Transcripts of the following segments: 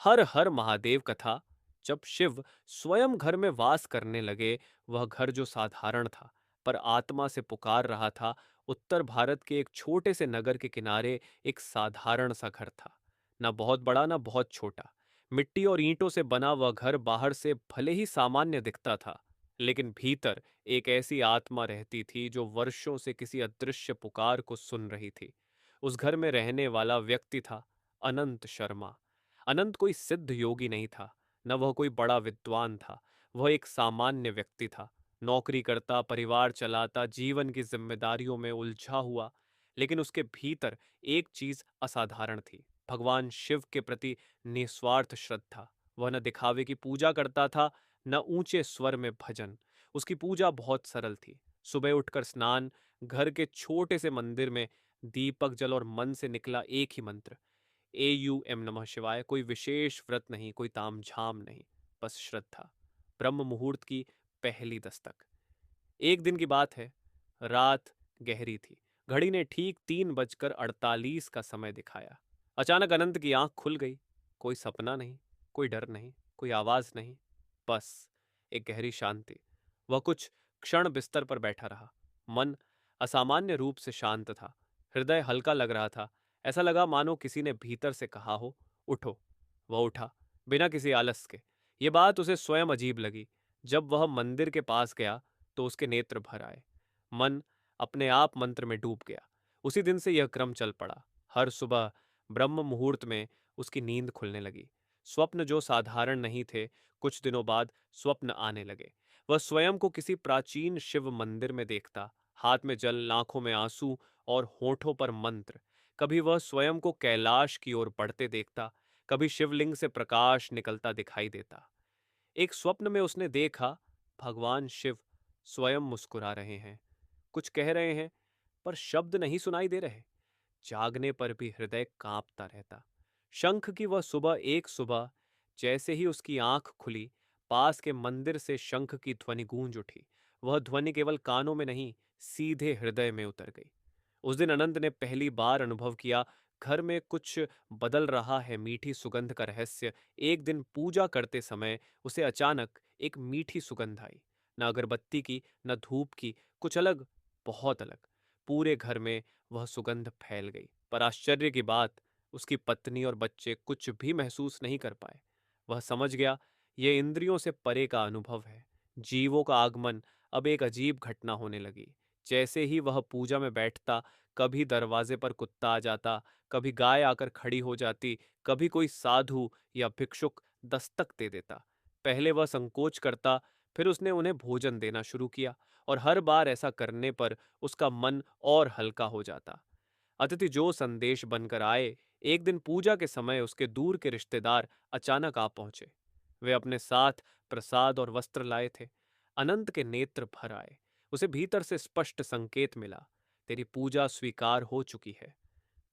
हर हर महादेव कथा। जब शिव स्वयं घर में वास करने लगे, वह घर जो साधारण था पर आत्मा से पुकार रहा था, उत्तर भारत के एक छोटे से नगर के किनारे एक साधारण सा घर था। ना बहुत बड़ा ना बहुत छोटा। मिट्टी और ईंटों से बना वह घर बाहर से भले ही सामान्य दिखता था, लेकिन भीतर एक ऐसी आत्मा रहती थी जो वर्षों से किसी अदृश्य पुकार को सुन रही थी। उस घर में रहने वाला व्यक्ति था अनंत शर्मा। अनंत कोई सिद्ध योगी नहीं था, न वह कोई बड़ा विद्वान था। वह एक सामान्य व्यक्ति था, नौकरी करता, परिवार चलाता, जीवन की जिम्मेदारियों में उलझा हुआ। लेकिन उसके भीतर एक चीज असाधारण थी, भगवान शिव के प्रति निस्वार्थ श्रद्धा। वह न दिखावे की पूजा करता था, न ऊंचे स्वर में भजन। उसकी पूजा बहुत सरल थी। सुबह उठकर स्नान, घर के छोटे से मंदिर में दीपक जल और मन से निकला एक ही मंत्र, AUM नमः शिवाय। कोई विशेष व्रत नहीं, कोई तामझाम नहीं, बस श्रद्धा। ब्रह्म मुहूर्त की पहली दस्तक। एक दिन की बात है। रात गहरी थी। घड़ी ने ठीक 3:48 का समय दिखाया। अचानक अनंत की आंख खुल गई। कोई सपना नहीं, कोई डर नहीं, कोई आवाज नहीं, बस एक गहरी शांति। वह कुछ क्षण बिस्तर पर बैठा रहा। मन असामान्य रूप से शांत था। हृदय हल्का लग रहा था। ऐसा लगा मानो किसी ने भीतर से कहा हो, उठो। वह उठा, बिना किसी आलस के। ये बात उसे स्वयं अजीब लगी। जब वह मंदिर के पास गया तो उसके नेत्र भर आए। मन अपने आप मंत्र में डूब गया। उसी दिन से यह क्रम चल पड़ा। हर सुबह ब्रह्म मुहूर्त में उसकी नींद खुलने लगी। स्वप्न जो साधारण नहीं थे, कुछ दिनों बाद स्वप्न आने लगे। वह स्वयं को किसी प्राचीन शिव मंदिर में देखता, हाथ में जल, आंखों में आंसू और होठों पर मंत्र। कभी वह स्वयं को कैलाश की ओर बढ़ते देखता, कभी शिवलिंग से प्रकाश निकलता दिखाई देता। एक स्वप्न में उसने देखा, भगवान शिव स्वयं मुस्कुरा रहे हैं, कुछ कह रहे हैं, पर शब्द नहीं सुनाई दे रहे। जागने पर भी हृदय कांपता रहता। शंख की वह सुबह, एक सुबह जैसे ही उसकी आंख खुली, पास के मंदिर से शंख की ध्वनि गूंज उठी। वह ध्वनि केवल कानों में नहीं, सीधे हृदय में उतर गई। उस दिन अनंत ने पहली बार अनुभव किया, घर में कुछ बदल रहा है, मीठी सुगंध का रहस्य। एक दिन पूजा करते समय उसे अचानक एक मीठी सुगंध आई, न अगरबत्ती की, न धूप की, कुछ अलग, बहुत अलग। पूरे घर में वह सुगंध फैल गई, पर आश्चर्य की बात, उसकी पत्नी और बच्चे कुछ भी महसूस नहीं कर पाए। वह समझ गया, यह इंद्रियों से परे का अनुभव है, जीवों का आगमन। अब एक अजीब घटना होने लगी। जैसे ही वह पूजा में बैठता, कभी दरवाजे पर कुत्ता आ जाता, कभी गाय आकर खड़ी हो जाती, कभी कोई साधु या भिक्षुक दस्तक दे देता। पहले वह संकोच करता, फिर उसने उन्हें भोजन देना शुरू किया, और हर बार ऐसा करने पर उसका मन और हल्का हो जाता। अतिथि जो संदेश बनकर आए, एक दिन पूजा के समय उसके दूर के रिश्तेदार अचानक आ पहुंचे। वे अपने साथ प्रसाद और वस्त्र लाए थे। अनंत के नेत्र भर आए। उसे भीतर से स्पष्ट संकेत मिला, तेरी पूजा स्वीकार हो चुकी है।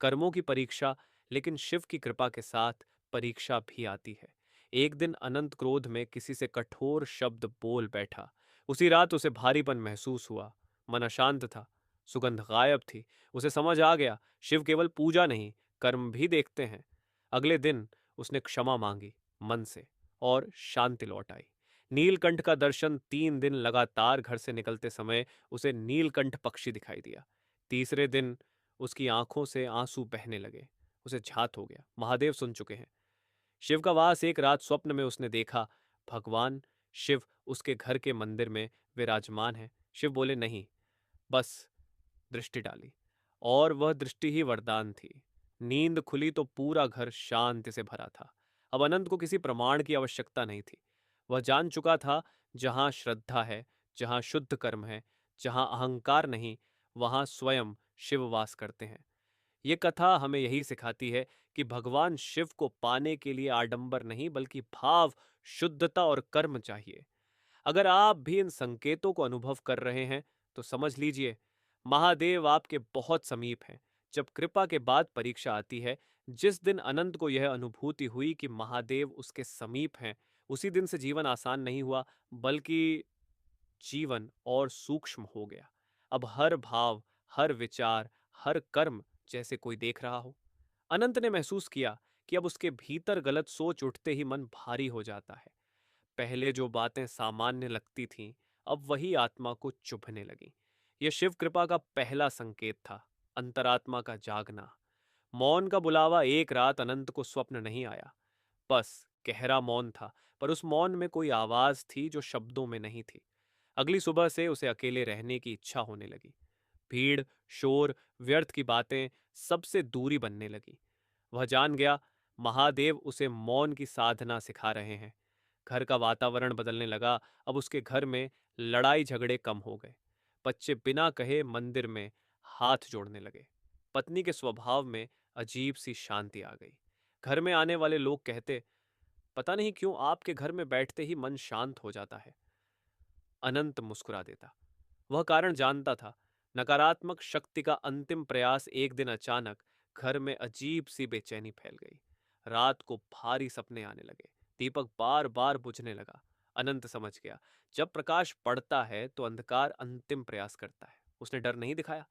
कर्मों की परीक्षा, लेकिन शिव की कृपा के साथ परीक्षा भी आती है। एक दिन अनंत क्रोध में किसी से कठोर शब्द बोल बैठा। उसी रात उसे भारीपन महसूस हुआ। मन अशांत था, सुगंध गायब थी। उसे समझ आ गया, शिव केवल पूजा नहीं, कर्म भी देखते हैं। अगले दिन उसने क्षमा मांगी मन से, और शांति लौट आई। नीलकंठ का दर्शन, 3 दिन लगातार घर से निकलते समय उसे नीलकंठ पक्षी दिखाई दिया। तीसरे दिन उसकी आंखों से आंसू बहने लगे। उसे झात हो गया, महादेव सुन चुके हैं। शिव का वास, एक रात स्वप्न में उसने देखा, भगवान शिव उसके घर के मंदिर में विराजमान है। शिव बोले नहीं, बस दृष्टि डाली, और वह दृष्टि ही वरदान थी। नींद खुली तो पूरा घर शांति से भरा था। अब अनंत को किसी प्रमाण की आवश्यकता नहीं थी। वह जान चुका था, जहां श्रद्धा है, जहां शुद्ध कर्म है, जहां अहंकार नहीं, वहां स्वयं शिव वास करते हैं। ये कथा हमें यही सिखाती है कि भगवान शिव को पाने के लिए आडंबर नहीं, बल्कि भाव, शुद्धता और कर्म चाहिए। अगर आप भी इन संकेतों को अनुभव कर रहे हैं, तो समझ लीजिए, महादेव आपके बहुत समीप हैं। जब कृपा के बाद परीक्षा आती है, जिस दिन अनंत को यह अनुभूति हुई कि महादेव उसके समीप हैं, उसी दिन से जीवन आसान नहीं हुआ, बल्कि जीवन और सूक्ष्म हो गया। अब हर भाव, हर विचार, हर कर्म जैसे कोई देख रहा हो। अनंत ने महसूस किया कि अब उसके भीतर गलत सोच उठते ही मन भारी हो जाता है। पहले जो बातें सामान्य लगती थीं, अब वही आत्मा को चुभने लगीं। यह शिव कृपा का पहला संकेत था, अंतरात्मा का जागना। मौन का बुलावा एक रात अनंत को स्वप्न नहीं आया। बस गहरा मौन था, पर उस मौन में कोई आवाज थी जो शब्दों में नहीं थी। अगली सुबह से उसे अकेले रहने की इच्छा होने लगी। भीड़, शोर, व्यर्थ की बातें, सबसे दूरी बनने लगी। वह जान गया, महादेव उसे मौन की साधना सिखा रहे हैं। घर का वातावरण बदलने लगा। अब उसके घर में लड़ाई झगड़े कम हो गए। बच्चे बिना कहे मंदिर में हाथ जोड़ने लगे। पत्नी के स्वभाव में अजीब सी शांति आ गई। घर में आने वाले लोग कहते, पता नहीं क्यों आपके घर में बैठते ही मन शांत हो जाता है। अनंत मुस्कुरा देता। वह कारण जानता था। नकारात्मक शक्ति का अंतिम प्रयास। एक दिन अचानक घर में अजीब सी बेचैनी फैल गई। रात को भारी सपने आने लगे। दीपक बार बार बुझने लगा। अनंत समझ गया, जब प्रकाश पड़ता है तो अंधकार अंतिम प्रयास करता है। उसने डर नहीं दिखाया,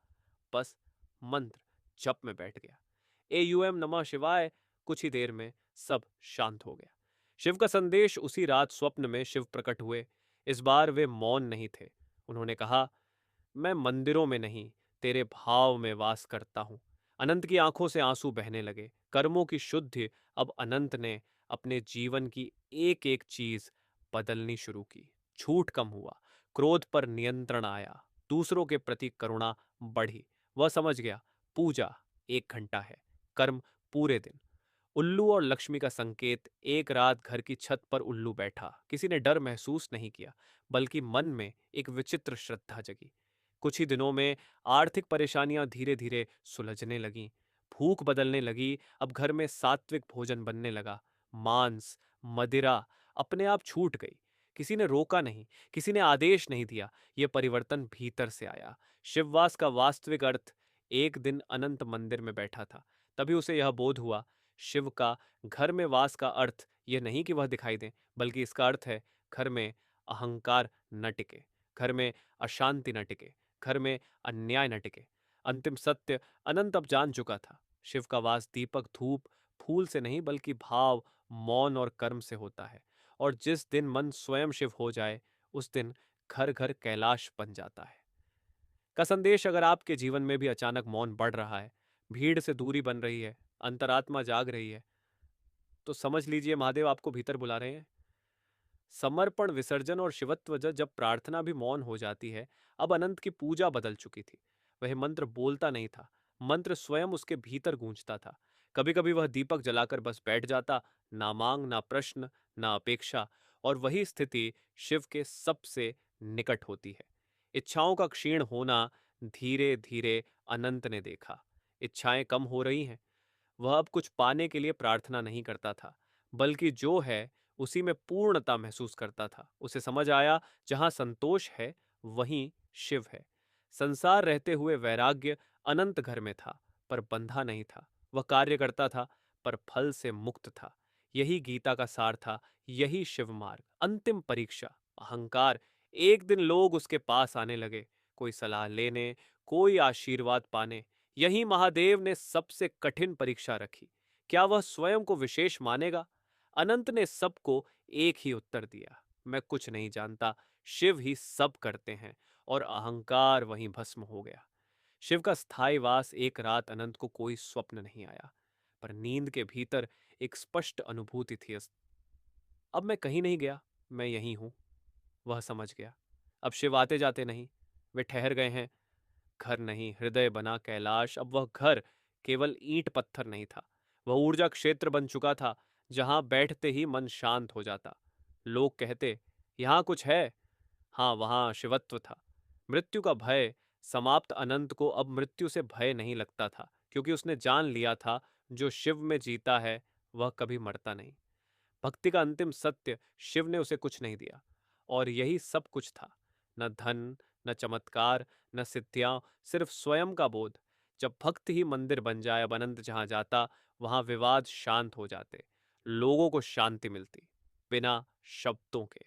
बस मंत्र जप में बैठ गया। AUM नमः शिवाय। कुछ ही देर में सब शांत हो गया। शिव का संदेश उसी रात स्वप्न में शिव प्रकट हुए। इस बार वे मौन नहीं थे। उन्होंने कहा, मैं मंदिरों में नहीं, तेरे भाव में वास करता हूं। अनंत की आंखों से आंसू बहने लगे। कर्मों की शुद्धि। अब अनंत ने अपने जीवन की एक एक चीज बदलनी शुरू की। झूठ कम हुआ, क्रोध पर नियंत्रण आया, दूसरों के प्रति करुणा बढ़ी। वह समझ गया, पूजा 1 घंटा है, कर्म पूरे दिन। उल्लू और लक्ष्मी का संकेत। एक रात घर की छत पर उल्लू बैठा। किसी ने डर महसूस नहीं किया, बल्कि मन में एक विचित्र श्रद्धा जगी। कुछ ही दिनों में आर्थिक परेशानियां धीरे धीरे सुलझने लगीं। भूख बदलने लगी। अब घर में सात्विक भोजन बनने लगा। मांस, मदिरा अपने आप छूट गई। किसी ने रोका नहीं, किसी ने आदेश नहीं दिया। यह परिवर्तन भीतर से आया। शिववास का वास्तविक अर्थ। एक दिन अनंत मंदिर में बैठा था। तभी उसे यह बोध हुआ, शिव का घर में वास का अर्थ यह नहीं कि वह दिखाई दे, बल्कि इसका अर्थ है घर में अहंकार न टिके, घर में अशांति न टिके, घर में अन्याय न टिके। अंतिम सत्य अनंत अब जान चुका था। शिव का वास दीपक, धूप, फूल से नहीं, बल्कि भाव, मौन और कर्म से होता है। और जिस दिन मन स्वयं शिव हो जाए, उस दिन घर घर कैलाश बन जाता है। का संदेश। अगर आपके जीवन में भी अचानक मौन बढ़ रहा है, भीड़ से दूरी बन रही है, अंतरात्मा जाग रही है, तो समझ लीजिए महादेव आपको भीतर बुला रहे हैं। समर्पण, विसर्जन और शिवत्व। जब प्रार्थना भी मौन हो जाती है, अब अनंत की पूजा बदल चुकी थी। वह मंत्र बोलता नहीं था, मंत्र स्वयं उसके भीतर गूंजता था। कभी कभी वह दीपक जलाकर बस बैठ जाता, ना मांग, ना प्रश्न, ना अपेक्षा। और वही स्थिति शिव के सबसे निकट होती है। इच्छाओं का क्षीण होना धीरे धीरे अनंत ने देखा। इच्छाएं कम हो रही हैं। वह अब कुछ पाने के लिए प्रार्थना नहीं करता था, बल्कि जो है उसी में पूर्णता महसूस करता था। उसे समझ आया, जहां संतोष है वहीं शिव है। संसार रहते हुए वैराग्य। अनंत घर में था, पर बंधा नहीं था। वह कार्य करता था, पर फल से मुक्त था। यही गीता का सार था, यही शिव मार्ग। अंतिम परीक्षा अहंकार। एक दिन लोग उसके पास आने लगे, कोई सलाह लेने, कोई आशीर्वाद पाने। यही महादेव ने सबसे कठिन परीक्षा रखी। क्या वह स्वयं को विशेष मानेगा? अनंत ने सबको एक ही उत्तर दिया, मैं कुछ नहीं जानता, शिव ही सब करते हैं। और अहंकार वहीं भस्म हो गया। शिव का स्थायी वास। एक रात अनंत को कोई स्वप्न नहीं आया, पर नींद के भीतर एक स्पष्ट अनुभूति थी। अब मैं कहीं नहीं गया, मैं यहीं हूं। वह समझ गया, अब शिव आते जाते नहीं, वे ठहर गए हैं। घर नहीं, हृदय बना कैलाश। अब वह घर केवल ईंट पत्थर नहीं था, वह ऊर्जा क्षेत्र बन चुका था, जहां बैठते ही मन शांत हो जाता। लोग कहते, यहां कुछ है। हाँ, वहां शिवत्व था। मृत्यु का भय समाप्त। अनंत को अब मृत्यु से भय नहीं लगता था, क्योंकि उसने जान लिया था, जो शिव में जीता है वह कभी मरता नहीं। भक्ति का अंतिम सत्य। शिव ने उसे कुछ नहीं दिया, और यही सब कुछ था। न धन, न चमत्कार, न सिद्धियां, सिर्फ स्वयं का बोध। जब भक्त ही मंदिर बन जाए, अब अनंत जहां जाता वहां विवाद शांत हो जाते, लोगों को शांति मिलती, बिना शब्दों के।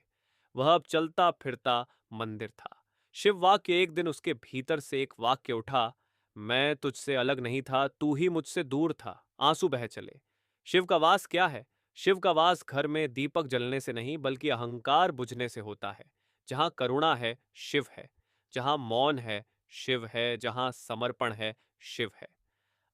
वह अब चलता फिरता मंदिर था। शिव वाक्य। एक दिन उसके भीतर से एक वाक्य उठा, मैं तुझसे अलग नहीं था, तू ही मुझसे दूर था। आंसू बह चले। शिव का वास क्या है? शिव का वास घर में दीपक जलने से नहीं बल्कि अहंकार बुझने से होता है। जहाँ करुणा है, शिव है। जहाँ मौन है, शिव है। जहाँ समर्पण है, शिव है।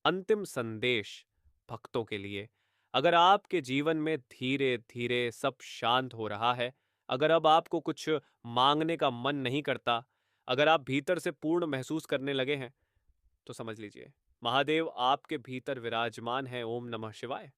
अंतिम संदेश भक्तों के लिए, अगर आपके जीवन में धीरे धीरे सब शांत हो रहा है, अगर अब आपको कुछ मांगने का मन नहीं करता, अगर आप भीतर से पूर्ण महसूस करने लगे हैं, तो समझ लीजिए महादेव आपके भीतर विराजमान है। ओम नमः शिवाय।